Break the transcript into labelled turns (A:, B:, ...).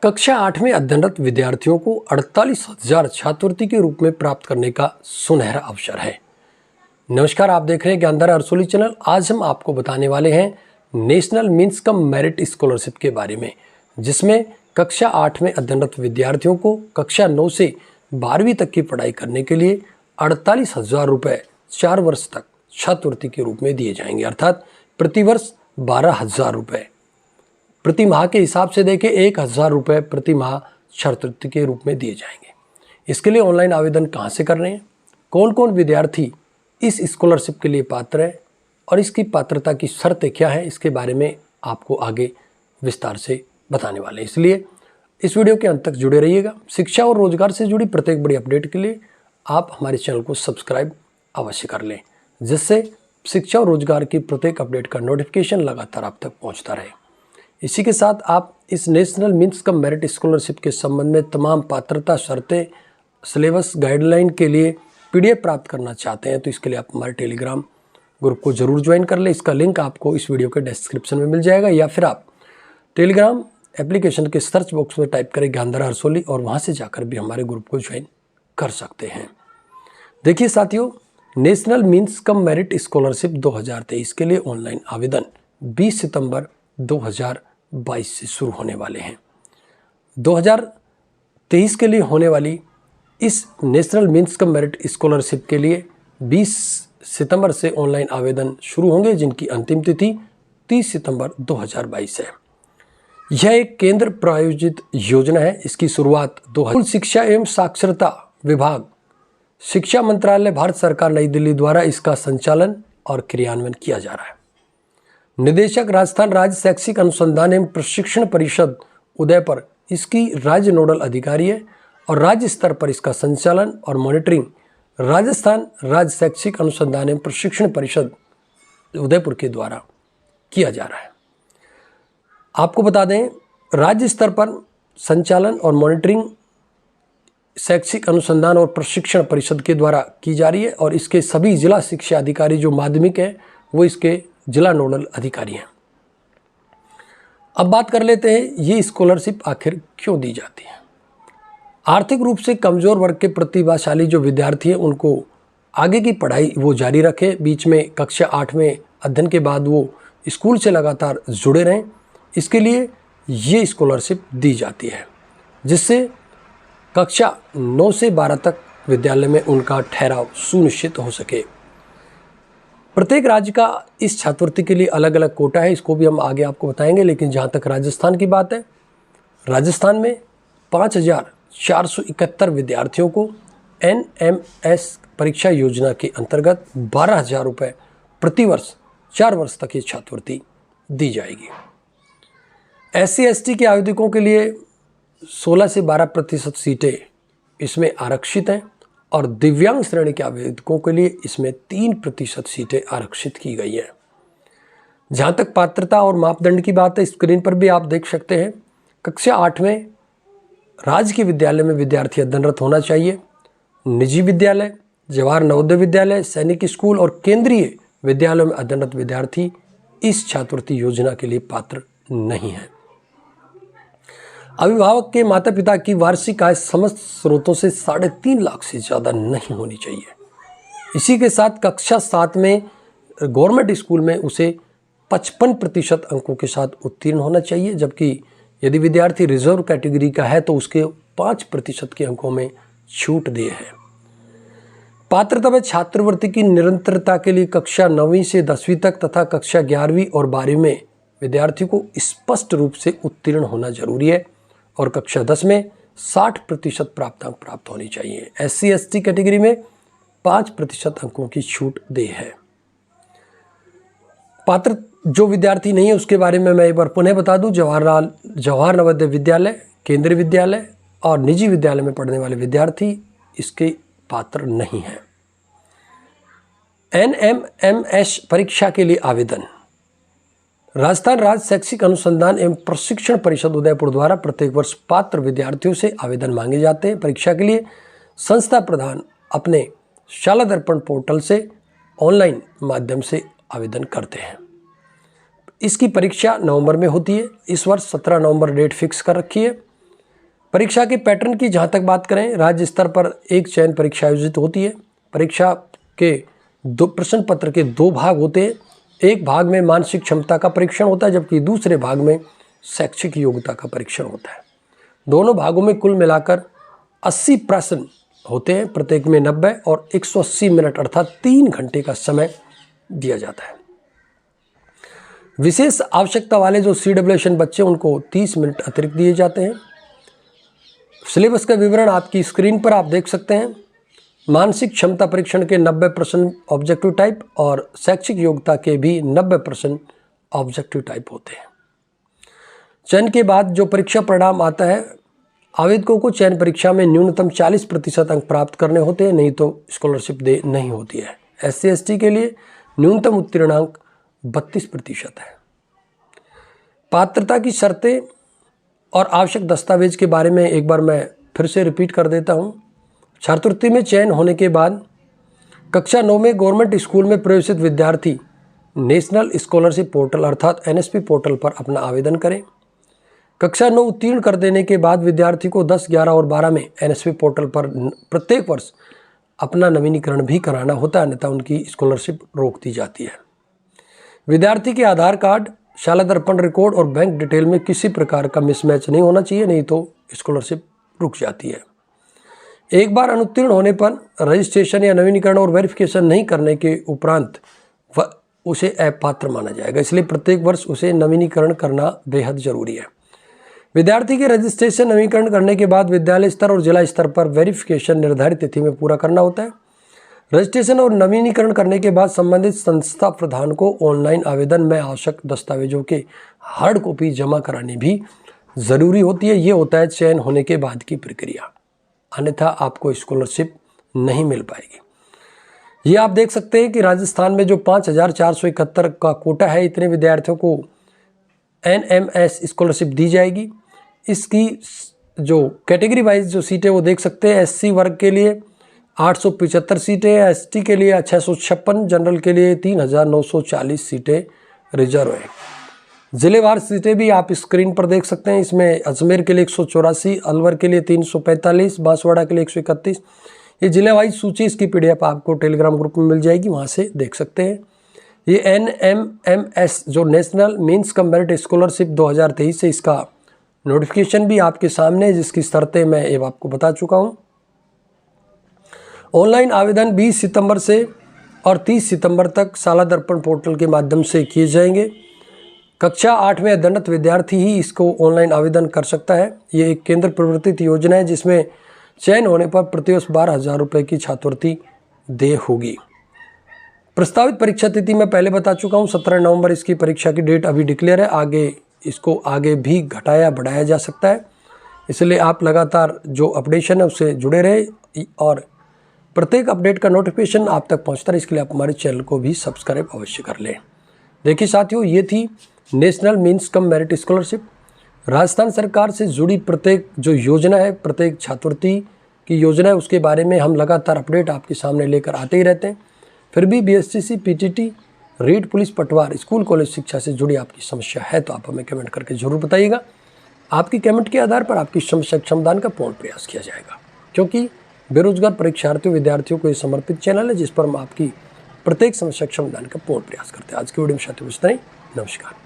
A: कक्षा 8 में अध्ययनरत विद्यार्थियों को 48,000 छात्रवृत्ति के रूप में प्राप्त करने का सुनहरा अवसर है। नमस्कार, आप देख रहे हैं ज्ञानधारा अरसोली चैनल। आज हम आपको बताने वाले हैं national means cum merit scholarship के बारे में, जिसमें कक्षा 8 में अध्ययनरत विद्यार्थियों को कक्षा 9 से 12वीं तक की पढ़ाई करने के लिए 48,000 रुपये 4 वर्ष तक छात्रवृत्ति के रूप में दिए जाएंगे, अर्थात प्रतिवर्ष 12,000 रुपये। प्रति माह के हिसाब से देखें 1,000 रुपये प्रति माह छात्रवृत्ति के रूप में दिए जाएंगे। इसके लिए ऑनलाइन आवेदन कहाँ से कर रहे हैं, कौन कौन विद्यार्थी इस स्कॉलरशिप के लिए पात्र है और इसकी पात्रता की शर्तें क्या है, इसके बारे में आपको आगे विस्तार से बताने वाले हैं। इसलिए इस वीडियो के अंत तक जुड़े रहिएगा। शिक्षा और रोजगार से जुड़ी प्रत्येक बड़ी अपडेट के लिए आप हमारे चैनल को सब्सक्राइब अवश्य कर लें, जिससे शिक्षा और रोजगार की प्रत्येक अपडेट का नोटिफिकेशन लगातार आप तक पहुंचता रहे। इसी के साथ आप इस national means cum merit scholarship के संबंध में तमाम पात्रता शर्तें, सिलेबस गाइडलाइन के लिए PDF प्राप्त करना चाहते हैं तो इसके लिए आप हमारे टेलीग्राम ग्रुप को जरूर ज्वाइन कर लें। इसका लिंक आपको इस वीडियो के डिस्क्रिप्शन में मिल जाएगा, या फिर आप टेलीग्राम एप्लीकेशन के सर्च बॉक्स में टाइप करें ज्ञानधारा अरसोली और वहाँ से जाकर भी हमारे ग्रुप को ज्वाइन कर सकते हैं। देखिए साथियों, national means cum merit scholarship 2023 के लिए ऑनलाइन आवेदन 20 सितंबर 2022 से शुरू होने वाले हैं। 2023 के लिए होने वाली इस national means cum merit scholarship के लिए 20 सितंबर से ऑनलाइन आवेदन शुरू होंगे, जिनकी अंतिम तिथि 30 सितंबर 2022 है। यह एक केंद्र प्रायोजित योजना है। इसकी शुरुआत स्कूल शिक्षा एवं साक्षरता विभाग, शिक्षा मंत्रालय, भारत सरकार, नई दिल्ली द्वारा इसका संचालन और क्रियान्वयन किया जा रहा है। निदेशक राजस्थान राज्य शैक्षिक अनुसंधान एवं प्रशिक्षण परिषद उदयपुर इसकी राज्य नोडल अधिकारी है और राज्य स्तर पर इसका संचालन और मॉनिटरिंग राजस्थान राज्य शैक्षिक अनुसंधान एवं प्रशिक्षण परिषद उदयपुर के द्वारा किया जा रहा है। आपको बता दें, राज्य स्तर पर संचालन और मॉनिटरिंग शैक्षिक अनुसंधान और प्रशिक्षण परिषद के द्वारा की जा रही है और इसके सभी जिला शिक्षा अधिकारी जो माध्यमिक है वो इसके जिला नोडल अधिकारी हैं। अब बात कर लेते हैं ये स्कॉलरशिप आखिर क्यों दी जाती है। आर्थिक रूप से कमजोर वर्ग के प्रतिभाशाली जो विद्यार्थी हैं उनको आगे की पढ़ाई वो जारी रखें, बीच में कक्षा 8 में अध्ययन के बाद वो स्कूल से लगातार जुड़े रहें, इसके लिए ये स्कॉलरशिप दी जाती है, जिससे कक्षा 9 से 12 तक विद्यालय में उनका ठहराव सुनिश्चित हो सके। प्रत्येक राज्य का इस छात्रवृत्ति के लिए अलग अलग कोटा है, इसको भी हम आगे आपको बताएंगे। लेकिन जहाँ तक राजस्थान की बात है, राजस्थान में 5,471 विद्यार्थियों को NMS परीक्षा योजना के अंतर्गत 12,000 रुपये प्रतिवर्ष 4 वर्ष तक ये छात्रवृत्ति दी जाएगी। SC/ST के आवेदकों के लिए 16 से 12% सीटें इसमें आरक्षित हैं और दिव्यांग श्रेणी के आवेदकों के लिए इसमें 3% सीटें आरक्षित की गई हैं। जहां तक पात्रता और मापदंड की बात है, स्क्रीन पर भी आप देख सकते हैं। कक्षा 8 में राज्य के विद्यालय में विद्यार्थी अध्ययनरत होना चाहिए। निजी विद्यालय, जवाहर नवोदय विद्यालय, सैनिक स्कूल और केंद्रीय विद्यालयों में अध्ययनरत विद्यार्थी इस छात्रवृत्ति योजना के लिए पात्र नहीं है। अभिभावक के माता पिता की वार्षिक आय समस्त स्रोतों से 3.5 लाख से ज़्यादा नहीं होनी चाहिए। इसी के साथ कक्षा 7 में गवर्नमेंट स्कूल में उसे 55% अंकों के साथ उत्तीर्ण होना चाहिए, जबकि यदि विद्यार्थी रिजर्व कैटेगरी का है तो उसके 5% के अंकों में छूट दी है। पात्रता में छात्रवृत्ति की निरंतरता के लिए कक्षा 9वीं से 10वीं तक तथा कक्षा 11वीं और 12वीं में विद्यार्थी को स्पष्ट रूप से उत्तीर्ण होना जरूरी है और कक्षा 10 में 60% प्राप्तांक प्राप्त होनी चाहिए। SC/ST कैटेगरी में 5% अंकों की छूट दे है। पात्र जो विद्यार्थी नहीं है उसके बारे में मैं एक बार पुनः बता दूं, जवाहर नवोदय विद्यालय, केंद्रीय विद्यालय और निजी विद्यालय में पढ़ने वाले विद्यार्थी इसके पात्र नहीं हैं। NMS परीक्षा के लिए आवेदन राजस्थान राज्य शैक्षिक अनुसंधान एवं प्रशिक्षण परिषद उदयपुर द्वारा प्रत्येक वर्ष पात्र विद्यार्थियों से आवेदन मांगे जाते हैं। परीक्षा के लिए संस्था प्रधान अपने शाला दर्पण पोर्टल से ऑनलाइन माध्यम से आवेदन करते हैं। इसकी परीक्षा नवंबर में होती है। इस वर्ष 17 नवंबर डेट फिक्स कर रखी है। परीक्षा के पैटर्न की जहाँ तक बात करें, राज्य स्तर पर एक चयन परीक्षा आयोजित होती है। परीक्षा के प्रश्न पत्र के 2 भाग होते हैं। एक भाग में मानसिक क्षमता का परीक्षण होता है, जबकि दूसरे भाग में शैक्षिक योग्यता का परीक्षण होता है। दोनों भागों में कुल मिलाकर 80 प्रश्न होते हैं। प्रत्येक में 90 और 180 मिनट अर्थात 3 घंटे का समय दिया जाता है। विशेष आवश्यकता वाले जो CWSN बच्चे, उनको 30 मिनट अतिरिक्त दिए जाते हैं। सिलेबस का विवरण आपकी स्क्रीन पर आप देख सकते हैं। मानसिक क्षमता परीक्षण के 90 प्रश्न ऑब्जेक्टिव टाइप और शैक्षिक योग्यता के भी 90 प्रश्न ऑब्जेक्टिव टाइप होते हैं। चयन के बाद जो परीक्षा परिणाम आता है, आवेदकों को चयन परीक्षा में न्यूनतम 40% अंक प्राप्त करने होते हैं, नहीं तो स्कॉलरशिप दे नहीं होती है। SC ST के लिए न्यूनतम उत्तीर्णांक 32% है। पात्रता की शर्तें और आवश्यक दस्तावेज के बारे में एक बार मैं फिर से रिपीट कर देता हूं। छात्रवृत्ति में चयन होने के बाद कक्षा 9 में गवर्नमेंट स्कूल में प्रवेशित विद्यार्थी नेशनल स्कॉलरशिप पोर्टल अर्थात NSP पोर्टल पर अपना आवेदन करें। कक्षा 9 उत्तीर्ण कर देने के बाद विद्यार्थी को 10, 11 और 12 में NSP पोर्टल पर प्रत्येक वर्ष अपना नवीनीकरण भी कराना होता है, अन्यथा उनकी स्कॉलरशिप रोक दी जाती है। विद्यार्थी के आधार कार्ड, शाला दर्पण रिकॉर्ड और बैंक डिटेल में किसी प्रकार का मिसमैच नहीं होना चाहिए, नहीं तो स्कॉलरशिप रुक जाती है। एक बार अनुत्तीर्ण होने पर रजिस्ट्रेशन या नवीनीकरण और वेरिफिकेशन नहीं करने के उपरांत उसे अपात्र माना जाएगा, इसलिए प्रत्येक वर्ष उसे नवीनीकरण करना बेहद जरूरी है। विद्यार्थी के रजिस्ट्रेशन नवीनीकरण करने के बाद विद्यालय स्तर और जिला स्तर पर वेरिफिकेशन निर्धारित तिथि में पूरा करना होता है। रजिस्ट्रेशन और नवीनीकरण करने के बाद संबंधित संस्था प्रधान को ऑनलाइन आवेदन में आवश्यक दस्तावेजों के हार्ड कॉपी जमा करानी भी जरूरी होती है। ये होता है चयन होने के बाद की प्रक्रिया, अन्यथा आपको स्कॉलरशिप नहीं मिल पाएगी। ये आप देख सकते हैं कि राजस्थान में जो 5471 का कोटा है, इतने विद्यार्थियों को NMS स्कॉलरशिप दी जाएगी। इसकी जो कैटेगरी वाइज जो सीटें वो देख सकते हैं। SC वर्ग के लिए 875 सीटें, ST के लिए 656, जनरल के लिए 3940 सीटें रिजर्व हैं। जिलेवार सीटें भी आप स्क्रीन पर देख सकते हैं। इसमें अजमेर के लिए 184, अलवर के लिए 345, बांसवाड़ा के लिए 131। ये जिले वाइज सूची, इसकी PDF आपको टेलीग्राम ग्रुप में मिल जाएगी, वहाँ से देख सकते हैं। ये NMMS जो national means cum merit scholarship 2023 से, इसका नोटिफिकेशन भी आपके सामने है, जिसकी शर्तें मैं ये आपको बता चुका हूँ। ऑनलाइन आवेदन 20 सितंबर से और 30 सितंबर तक शाला दर्पण पोर्टल के माध्यम से किए जाएंगे। कक्षा 8 में अध्ययनरत विद्यार्थी ही इसको ऑनलाइन आवेदन कर सकता है। ये एक केंद्र प्रवर्तित योजना है, जिसमें चयन होने पर प्रतिवर्ष 12,000 रुपये की छात्रवृत्ति देय होगी। प्रस्तावित परीक्षा तिथि मैं पहले बता चुका हूँ, 17 नवंबर इसकी परीक्षा की डेट अभी डिक्लेयर है। इसको आगे भी घटाया बढ़ाया जा सकता है, इसलिए आप लगातार जो अपडेशन है उससे जुड़े रहे और प्रत्येक अपडेट का नोटिफिकेशन आप तक पहुंचता है। इसके लिए आप हमारे चैनल को भी सब्सक्राइब अवश्य कर लें। देखिए साथियों, ये थी national means cum merit scholarship. Rajasthan सरकार से जुड़ी प्रत्येक जो योजना है, प्रत्येक छात्रवृत्ति की योजना है, उसके बारे में हम लगातार अपडेट आपके सामने लेकर आते ही रहते हैं। फिर भी BSTC, PTT, रीट, पुलिस, पटवार, स्कूल कॉलेज शिक्षा से जुड़ी आपकी समस्या है तो आप हमें कमेंट करके जरूर बताइएगा। आपकी कमेंट के आधार पर आपकी समस्या समाधान का पूर्ण प्रयास किया जाएगा, क्योंकि बेरोजगार परीक्षार्थियों विद्यार्थियों को ये समर्पित चैनल है, जिस पर हम आपकी प्रत्येक समस्या समाधान का पूर्ण प्रयास करते हैं। आज की वीडियो में साथियों इतना ही। नमस्कार।